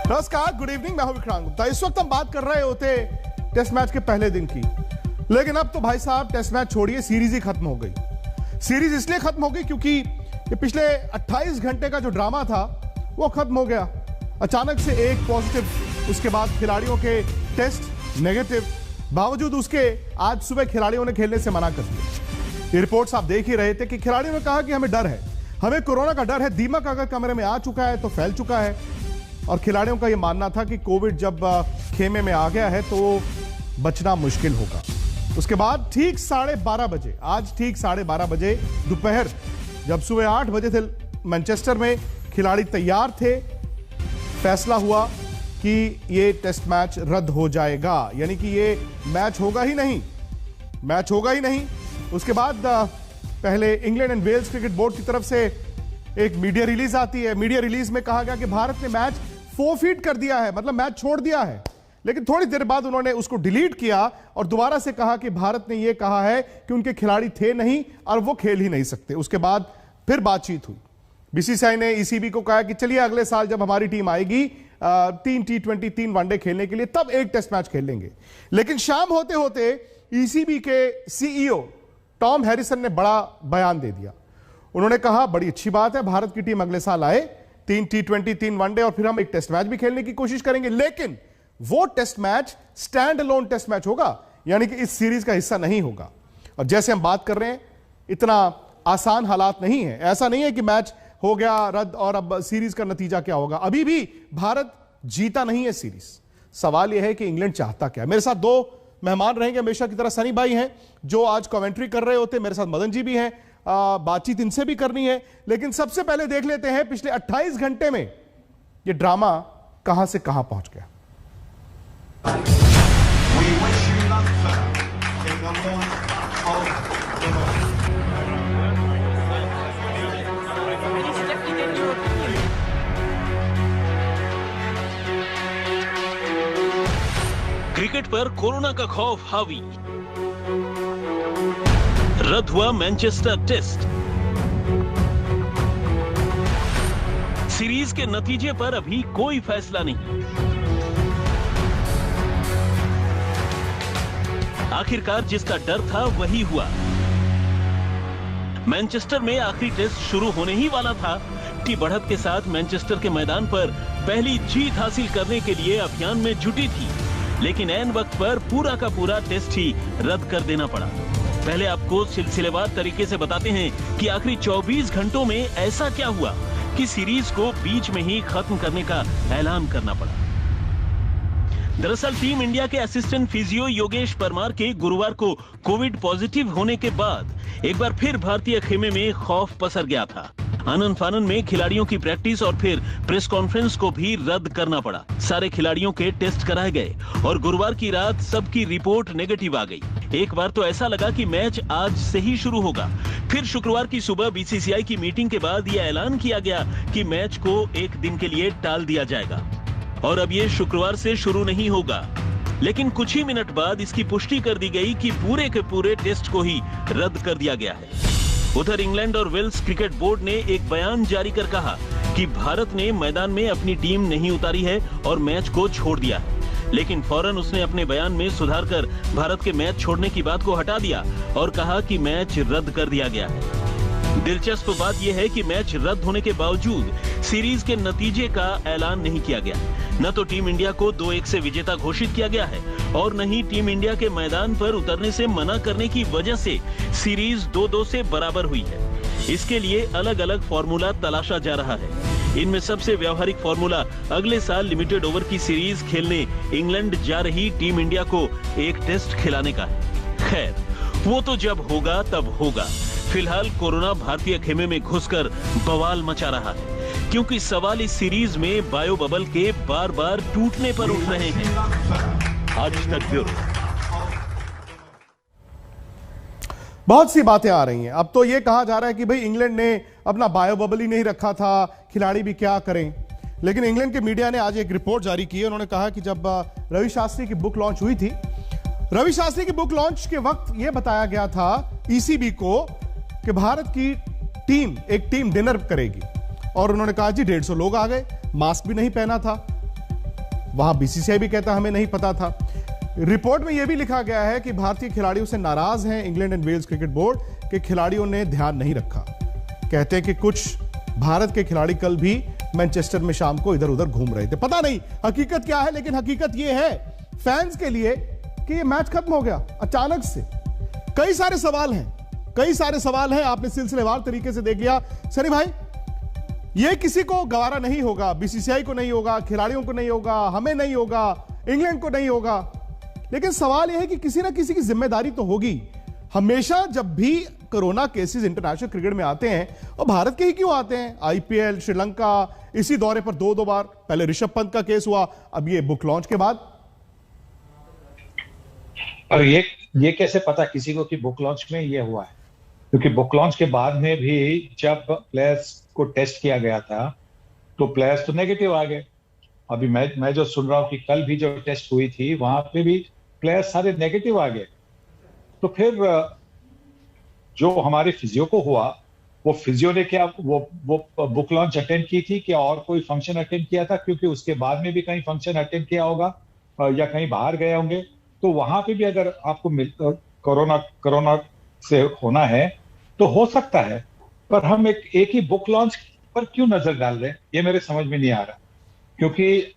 नमस्कार, good evening. मैं हूं विक्रांत गुप्ता। इस वक्त हम बात कर रहे होते टेस्ट मैच के पहले दिन की, लेकिन अब तो भाई साहब टेस्ट मैच छोड़िए, सीरीज ही खत्म हो गई। सीरीज इसलिए खत्म हो गई क्योंकि ये पिछले 28 घंटे का जो ड्रामा था वो खत्म हो गया। अचानक से एक पॉजिटिव, उसके बाद खिलाड़ियों के टेस्ट नेगेटिव, बावजूद उसके आज सुबह खिलाड़ियों ने खेलने से मना कर दिया। ये रिपोर्ट्स आप देख ही रहे थे कि खिलाड़ियों ने कहा कि हमें डर है, हमें कोरोना का डर है, दीमक अगर कमरे में आ चुका है तो फैल चुका है। और खिलाड़ियों का यह मानना था कि कोविड जब खेमे में आ गया है तो बचना मुश्किल होगा। उसके बाद ठीक 12:30 बजे, आज ठीक 12:30 बजे दोपहर, जब सुबह 8 बजे थे मैनचेस्टर में खिलाड़ी तैयार थे, फैसला हुआ कि ये टेस्ट मैच रद्द हो जाएगा, यानी कि ये मैच होगा ही नहीं, मैच होगा ही नहीं। उसके बाद पहले England and Wales cricket board की तरफ से एक मीडिया रिलीज आती है। मीडिया रिलीज में कहा गया कि भारत ने मैच फोरफीट कर दिया है, मतलब मैच छोड़ दिया है। लेकिन थोड़ी देर बाद उन्होंने उसको डिलीट किया और दोबारा से कहा कि भारत ने यह कहा है कि उनके खिलाड़ी थे नहीं और वो खेल ही नहीं सकते। उसके बाद फिर बातचीत हुई। बीसीसीआई ने ईसीबी को कहा कि चलिए अगले साल जब हमारी टीम आएगी 3 T20 3 वनडे खेलने के लिए, तब एक टेस्ट मैच खेल लेंगे। लेकिन शाम होते होते ईसीबी के सीईओ टॉम हैरिसन ने बड़ा बयान दे दिया। उन्होंने कहा बड़ी अच्छी बात है, भारत की टीम अगले साल आए, 3 T20 3 वनडे और फिर हम एक टेस्ट मैच भी खेलने की कोशिश करेंगे, लेकिन वो test match stand alone test match होगा, यानी कि इस सीरीज का हिस्सा नहीं होगा। और जैसे हम बात कर रहे हैं, इतना आसान हालात नहीं है। ऐसा नहीं है कि मैच हो गया रद्द और अब सीरीज का नतीजा क्या होगा। अभी भी भारत जीता नहीं है सीरीज। सवाल यह है कि इंग्लैंड चाहता क्या। मेरे साथ दो मेहमान रहेंगे हमेशा की तरह। सनी भाई हैं जो आज कमेंट्री कर रहे होते, मेरे साथ मदन जी भी हैं, बातचीत इनसे भी करनी है। लेकिन सबसे पहले देख लेते हैं पिछले 28 घंटे में ये ड्रामा कहां से कहां पहुंच गया। क्रिकेट पर कोरोना का खौफ हावी। रद्द हुआ मैनचेस्टर टेस्ट। सीरीज के नतीजे पर अभी कोई फैसला नहीं। आखिरकार जिसका डर था वही हुआ। मैनचेस्टर में आखिरी टेस्ट शुरू होने ही वाला था कि बढ़त के साथ मैनचेस्टर के मैदान पर पहली जीत हासिल करने के लिए अभियान में जुटी थी, लेकिन ऐन वक्त पर पूरा का पूरा टेस्ट ही रद्द कर देना पड़ा। पहले आपको सिलसिलेवार तरीके से बताते हैं कि आखिरी 24 घंटों में ऐसा क्या हुआ कि सीरीज को बीच में ही खत्म करने का ऐलान करना पड़ा। दरअसल टीम इंडिया के असिस्टेंट फिजियो योगेश परमार के गुरुवार को कोविड पॉजिटिव होने के बाद एक बार फिर भारतीय खेमे में खौफ पसर गया था। आनन फानन में खिलाड़ियों की प्रैक्टिस और फिर प्रेस कॉन्फ्रेंस को भी रद्द करना पड़ा। सारे खिलाड़ियों के टेस्ट कराए गए और गुरुवार की रात सबकी रिपोर्ट नेगेटिव आ गई। एक बार तो ऐसा लगा कि मैच आज से ही शुरू होगा। फिर शुक्रवार की सुबह बीसीसीआई की मीटिंग के बाद यह ऐलान किया गया कि मैच को एक दिन के लिए टाल दिया जाएगा और अब ये शुक्रवार से शुरू नहीं होगा। लेकिन कुछ ही मिनट बाद इसकी पुष्टि कर दी गई कि पूरे के पूरे टेस्ट को ही रद्द कर दिया गया है। उधर इंग्लैंड और वेल्स क्रिकेट बोर्ड ने एक बयान जारी कर कहा कि भारत ने मैदान में अपनी टीम नहीं उतारी है और मैच को छोड़ दिया है। लेकिन फौरन उसने अपने बयान में सुधार कर भारत के मैच छोड़ने की बात को हटा दिया और कहा कि मैच रद्द कर दिया गया है। दिलचस्प बात यह है कि मैच रद्द होने के बावजूद सीरीज के नतीजे का ऐलान नहीं किया गया। न तो टीम इंडिया को 2-1 से विजेता घोषित किया गया है और न ही टीम इंडिया के मैदान पर उतरने से मना करने की वजह से सीरीज 2-2 से बराबर हुई है। इसके लिए अलग अलग फॉर्मूला तलाशा जा रहा है। इनमें सबसे व्यावहारिक फॉर्मूला अगले साल लिमिटेड ओवर की सीरीज खेलने इंग्लैंड जा रही टीम इंडिया को एक टेस्ट खिलाने का है। खैर, वो तो जब होगा तब होगा। फिलहाल कोरोना भारतीय खेमे में घुसकर बवाल मचा रहा है, क्योंकि सवाल इस सीरीज में बायो बबल के बार बार टूटने पर उठ रहे हैं। आज तक ब्यूरो। बहुत सी बातें आ रही हैं। अब तो यह कहा जा रहा है कि भाई इंग्लैंड ने अपना बायो बबल ही नहीं रखा था, खिलाड़ी भी क्या करें। लेकिन इंग्लैंड के मीडिया ने आज एक रिपोर्ट जारी की है। उन्होंने कहा कि जब रवि शास्त्री की बुक लॉन्च हुई थी, रवि शास्त्री की बुक लॉन्च के वक्त यह बताया गया था ईसीबी को कि भारत की टीम एक टीम डिनर करेगी। और उन्होंने कहा जी 150 लोग आ गए, मास्क भी नहीं पहना था। वहां बीसीसीआई भी कहता हमें नहीं पता था। रिपोर्ट में यह भी लिखा गया है कि भारतीय खिलाड़ियों से नाराज हैं England and Wales cricket board के खिलाड़ियों ने ध्यान नहीं रखा। कहते हैं कि कुछ भारत के खिलाड़ी कल भी मैनचेस्टर में शाम को इधर उधर घूम रहे थे। पता नहीं हकीकत क्या है, लेकिन हकीकत यह है फैंस के लिए कि यह मैच खत्म हो गया अचानक से। कई सारे सवाल हैं, आपने सिलसिलेवार तरीके से देख लिया। सनी भाई, यह किसी को गवारा नहीं होगा, बीसीसीआई को नहीं होगा, खिलाड़ियों को नहीं होगा, हमें नहीं होगा, इंग्लैंड को नहीं होगा, लेकिन सवाल यह है कि किसी ना किसी की जिम्मेदारी तो होगी। हमेशा जब भी कोरोना केसेस इंटरनेशनल क्रिकेट में आते हैं और भारत के ही क्यों आते हैं, आईपीएल, श्रीलंका, इसी दौरे पर दो बार, पहले ऋषभ पंत का केस हुआ, अब ये बुक लॉन्च के बाद। और ये कैसे पता किसी को कि बुक लॉन्च में ये हुआ है? क्योंकि बुक लॉन्च के बाद में भी जब प्लेयर्स को टेस्ट किया गया था तो प्लेयर्स तो नेगेटिव आ गए। अभी मैं जो सुन रहा हूं कि कल भी जो टेस्ट हुई थी वहां पे भी प्लेयर्स सारे नेगेटिव आ गए। तो फिर जो हमारे फिजियो को हुआ, वो फिजियो ने क्या वो बुक लॉन्च अटेंड की थी क्या और कोई फंक्शन अटेंड किया था? क्योंकि उसके बाद में भी कहीं फंक्शन अटेंड किया होगा या कहीं बाहर गए होंगे, तो वहां पे भी अगर आपको कोरोना से होना है तो हो सकता है। पर हम एक ही बुक लॉन्च पर क्यों नजर डाल रहे हैं, ये मेरे समझ में नहीं आ रहा। क्योंकि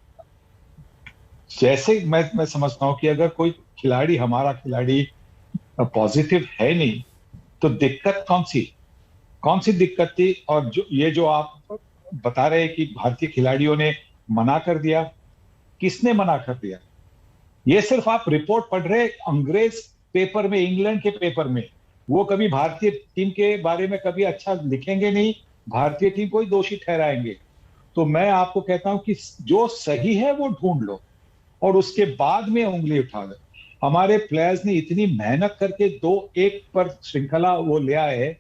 जैसे मैं समझता हूं कि अगर कोई खिलाड़ी, हमारा खिलाड़ी पॉजिटिव है नहीं, तो दिक्कत कौन सी दिक्कत थी? और जो आप बता रहे हैं कि भारतीय खिलाड़ियों ने मना कर दिया, किसने मना कर दिया? ये सिर्फ आप रिपोर्ट पढ़ रहे अंग्रेज पेपर में, इंग्लैंड के पेपर में। वो कभी भारतीय टीम के बारे में कभी अच्छा लिखेंगे नहीं, भारतीय टीम को ही दोषी ठहराएंगे। तो मैं आपको कहता हूं कि जो सही है वो ढूंढ लो और उसके बाद में उंगली उठा लो। हमारे प्लेयर्स ने इतनी मेहनत करके 2-1 पर श्रृंखला वो ले आए,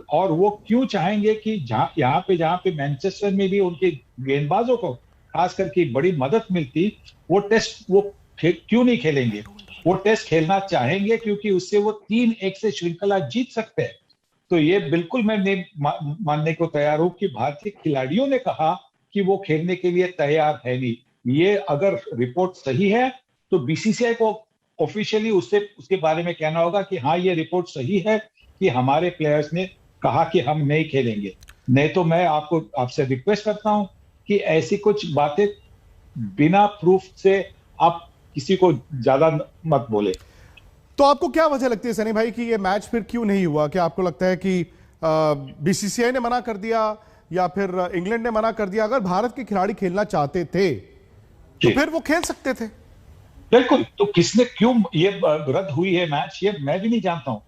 और वो क्यों चाहेंगे कि जहां पे मैनचेस्टर में भी उनके गेंदबाजों को खास करके बड़ी मदद मिलती, वो टेस्ट वो क्यों नहीं खेलेंगे? वो टेस्ट खेलना चाहेंगे क्योंकि उससे वो 3-1 से श्रृंखला जीत सकते हैं। तो ये बिल्कुल मैं मानने को तैयार हूं कि भारतीय खिलाड़ियों ने कहा कि वो खेलने के लिए तैयार है नहीं। ये अगर रिपोर्ट सही है तो बीसीसीआई को ऑफिशियली उसके बारे में कहना होगा कि हाँ, ये रिपोर्ट सही है कि हमारे प्लेयर्स ने कहा कि हम नहीं खेलेंगे। नहीं तो मैं आपसे रिक्वेस्ट करता हूं कि ऐसी कुछ बातें बिना प्रूफ से आप किसी को ज्यादा मत बोले। तो आपको क्या वजह लगती है सनी भाई कि ये मैच फिर क्यों नहीं हुआ? क्या आपको लगता है कि बीसीसीआई ने मना कर दिया या फिर इंग्लैंड ने मना कर दिया? अगर भारत के खिलाड़ी खेलना चाहते थे तो फिर वो खेल सकते थे। बिल्कुल। तो किसने क्यों ये रद्द हुई है मैच, ये मैं भी नहीं जानता हूं।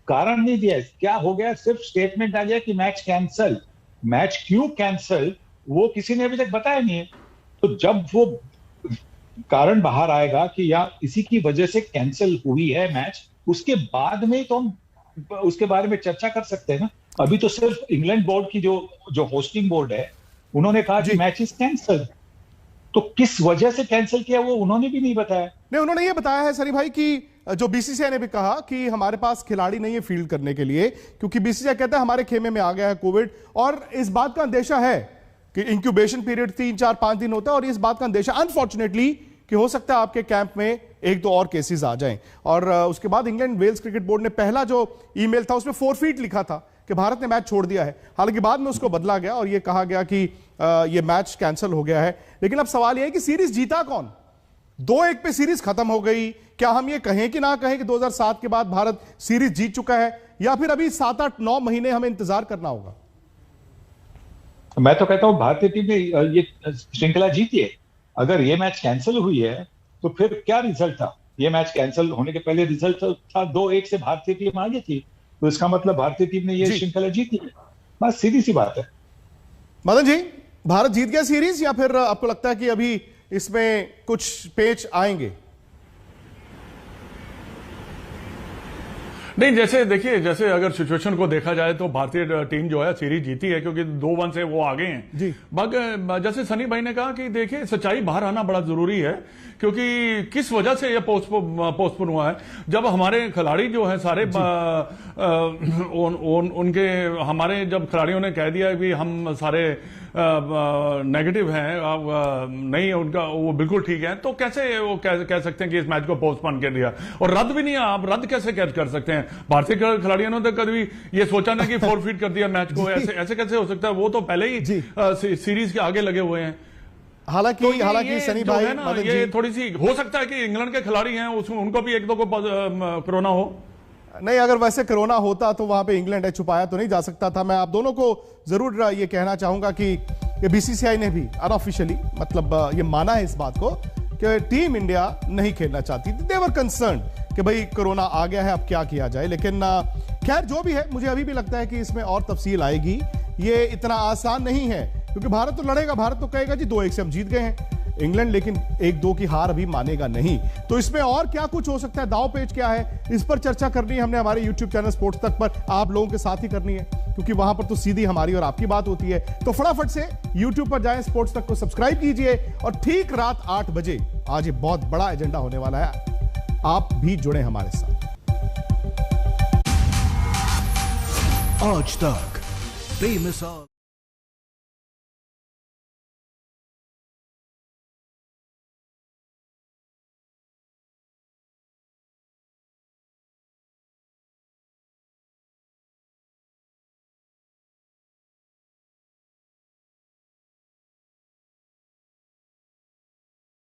कारण नहीं दिया, क्या हो गया? सिर्फ स्टेटमेंट आ गया कि मैच कैंसल। मैच क्यों कैंसल वो किसी ने अभी तक बताया नहीं है। तो जब वो कारण बाहर आएगा कि या इसी की वजह से कैंसिल हुई है मैच, उसके बाद में तो हम उसके बारे में चर्चा कर सकते हैं ना। अभी तो सिर्फ इंग्लैंड बोर्ड की जो होस्टिंग बोर्ड है, उन्होंने कहा कि मैच इज कैंसिल। तो किस वजह से कैंसिल किया वो उन्होंने भी नहीं बताया। नहीं, उन्होंने ये बताया है सनी भाई कि जो बीसीसीआई ने भी कहा कि हमारे पास खिलाड़ी नहीं है फील्ड करने के लिए, क्योंकि बीसीसीआई कहता है हमारे खेमे में आ गया है कोविड, और इस बात का अंदेशा है कि इंक्यूबेशन पीरियड 3-4-5 दिन होता है, और इस बात का अंदेशा अनफॉर्चुनेटली कि हो सकता है आपके कैंप में 1-2 और केसेस आ जाएं। और उसके बाद इंग्लैंड वेल्स क्रिकेट बोर्ड ने पहला जो ईमेल था उसमें फोरफीट लिखा था कि भारत ने मैच छोड़ दिया है। हालांकि बाद में उसको बदला गया और यह कहा गया कि यह मैच कैंसिल हो गया है। लेकिन अब सवाल यह है कि सीरीज जीता कौन? 2-1 पे सीरीज खत्म हो गई। क्या हम ये कहें कि ना कहें कि 2007 के बाद भारत सीरीज जीत चुका है, या फिर अभी 7-8-9 महीने हमें इंतजार करना होगा? मैं तो कहता हूं भारतीय टीम ने ये श्रृंखला जीती है। अगर ये मैच कैंसिल हुई है तो फिर क्या रिजल्ट था? ये मैच कैंसिल होने के पहले रिजल्ट था 2-1 से भारतीय टीम आगे थी, तो इसका मतलब भारतीय टीम ने ये श्रृंखला जीती है। बस सीधी सी बात है। मदन जी, भारत जीत गया सीरीज, या फिर आपको लगता है कि अभी इसमें कुछ पेच आएंगे? नहीं, जैसे देखिए, जैसे अगर सिचुएशन को देखा जाए तो भारतीय टीम जो है सीरीज जीती है क्योंकि 2-1 से वो आगे हैं जी। जैसे सनी भाई ने कहा कि देखिए सच्चाई बाहर आना बड़ा जरूरी है, क्योंकि किस वजह से ये पोस्टपोन हुआ है। जब हमारे खिलाड़ी जो है सारे उनके हमारे जब खिलाड़ियों ने कह दिया कि हम सारे नेगेटिव हैं, नहीं उनका वो बिल्कुल ठीक है, तो कैसे वो कह सकते हैं कि इस मैच को पोस्टपोन कर दिया और रद्द भी नहीं, आप रद्द कैसे कर सकते हैं। भारतीय खिलाड़ियों ने तो कभी ये सोचा ना कि फोरफीट कर दिया मैच को, ऐसे कैसे हो सकता है। वो तो पहले ही सीरीज के आगे लगे हुए हैं। हालांकि सनी भाई है ना, ये थोड़ी सी हो सकता है कि इंग्लैंड के खिलाड़ी हैं उनको भी एक दो को कोरोना हो। नहीं, अगर वैसे कोरोना होता तो वहां पे इंग्लैंड है छुपाया तो नहीं जा सकता था। मैं आप दोनों को जरूर ये कहना चाहूंगा कि ये बीसीसीआई ने भी अनऑफिशियली मतलब ये माना है इस बात को कि टीम इंडिया नहीं खेलना चाहती थी। दे वर कंसर्न कि भाई कोरोना आ गया है, अब क्या किया जाए। लेकिन खैर जो भी है, मुझे अभी भी लगता है कि इसमें और तफसील आएगी। ये इतना आसान नहीं है क्योंकि भारत तो लड़ेगा, भारत तो कहेगा जी 2-1 से हम जीत गए हैं। इंग्लैंड लेकिन 1-2 की हार अभी मानेगा नहीं। तो इसमें और क्या कुछ हो सकता है, दाव पेच क्या है, इस पर चर्चा करनी है हमने हमारे YouTube चैनल स्पोर्ट्स तक पर आप लोगों के साथ ही करनी है, क्योंकि वहां पर तो सीधी हमारी और आपकी बात होती है। तो फटाफट से YouTube पर जाएं, स्पोर्ट्स तक को सब्सक्राइब कीजिए और ठीक रात 8 बजे आज ये बहुत बड़ा एजेंडा होने वाला है, आप भी जुड़े हमारे साथ। आज तक बेमिसाल।